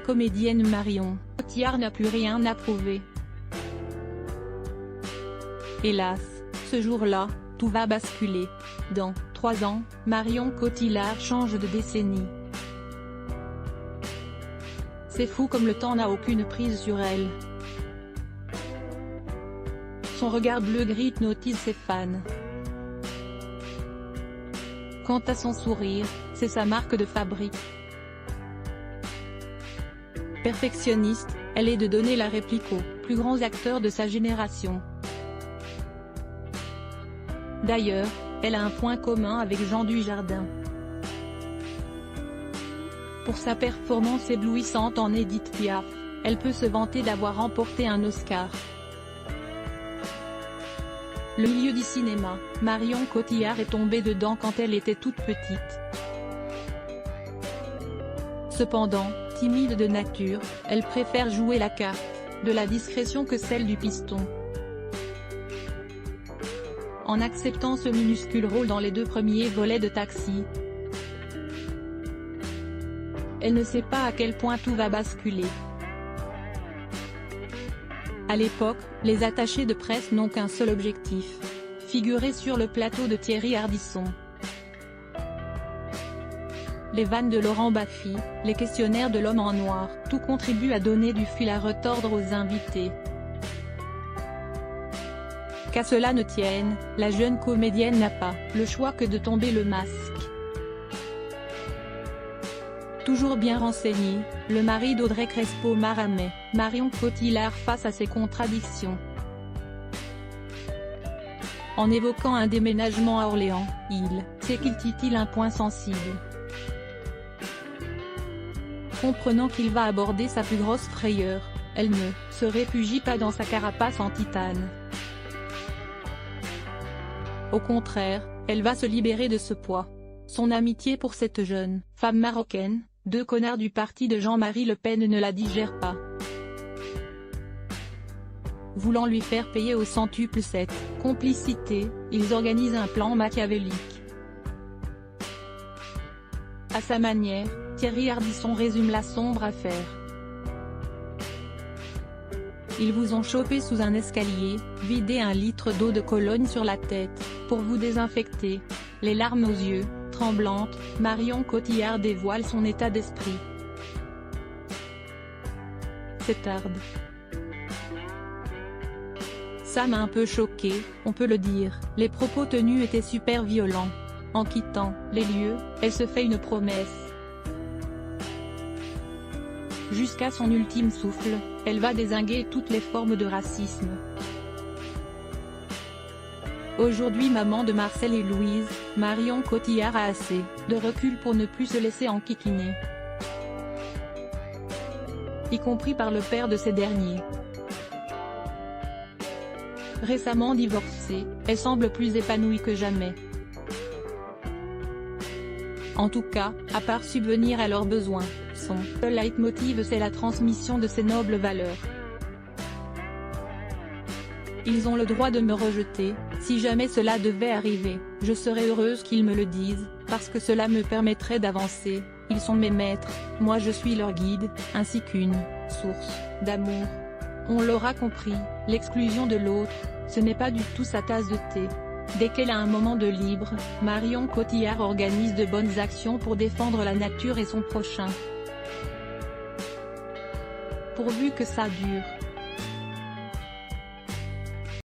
comédienne Marion Cotillard n'a plus rien à prouver. Hélas, ce jour-là, tout va basculer. Dans 3 ans, Marion Cotillard change de décennie. C'est fou comme le temps n'a aucune prise sur elle. Son regard bleu-gris hypnotise ses fans. Quant à son sourire, c'est sa marque de fabrique. Perfectionniste, elle est de donner la réplique aux plus grands acteurs de sa génération. D'ailleurs, elle a un point commun avec Jean Dujardin. Pour sa performance éblouissante en Édith Piaf, elle peut se vanter d'avoir remporté un Oscar. Le milieu du cinéma, Marion Cotillard est tombée dedans quand elle était toute petite. Cependant, timide de nature, elle préfère jouer la carte de la discrétion que celle du piston. En acceptant ce minuscule rôle dans les 2 premiers volets de Taxi, elle ne sait pas à quel point tout va basculer. À l'époque, les attachés de presse n'ont qu'un seul objectif: figurer sur le plateau de Thierry Ardisson. Les vannes de Laurent Baffy, les questionnaires de l'homme en noir, tout contribue à donner du fil à retordre aux invités. Qu'à cela ne tienne, la jeune comédienne n'a pas le choix que de tomber le masque. Toujours bien renseigné, le mari d'Audrey Crespo-Mara met Marion Cotillard face à ses contradictions. En évoquant un déménagement à Orléans, il sait qu'il titille un point sensible. Comprenant qu'il va aborder sa plus grosse frayeur, elle ne se réfugie pas dans sa carapace en titane. Au contraire, elle va se libérer de ce poids. Son amitié pour cette jeune femme marocaine, 2 connards du parti de Jean-Marie Le Pen, ne la digère pas. Voulant lui faire payer au centuple cette complicité, ils organisent un plan machiavélique. À sa manière, Thierry Ardisson résume la sombre affaire. Ils vous ont chopé sous un escalier, vidé 1 litre d'eau de Cologne sur la tête, pour vous désinfecter. Les larmes aux yeux, tremblante, Marion Cotillard dévoile son état d'esprit. C'est hard. Ça m'a un peu choqué, on peut le dire, les propos tenus étaient super violents. En quittant les lieux, elle se fait une promesse. Jusqu'à son ultime souffle, elle va dézinguer toutes les formes de racisme. Aujourd'hui maman de Marcel et Louise, Marion Cotillard a assez de recul pour ne plus se laisser enquiquiner. Y compris par le père de ces derniers. Récemment divorcée, elle semble plus épanouie que jamais. En tout cas, à part subvenir à leurs besoins, son seul leitmotiv c'est la transmission de ses nobles valeurs. Ils ont le droit de me rejeter, si jamais cela devait arriver, je serais heureuse qu'ils me le disent, parce que cela me permettrait d'avancer. Ils sont mes maîtres, moi je suis leur guide, ainsi qu'une source d'amour. On l'aura compris, l'exclusion de l'autre, ce n'est pas du tout sa tasse de thé. Dès qu'elle a un moment de libre, Marion Cotillard organise de bonnes actions pour défendre la nature et son prochain. Pourvu que ça dure.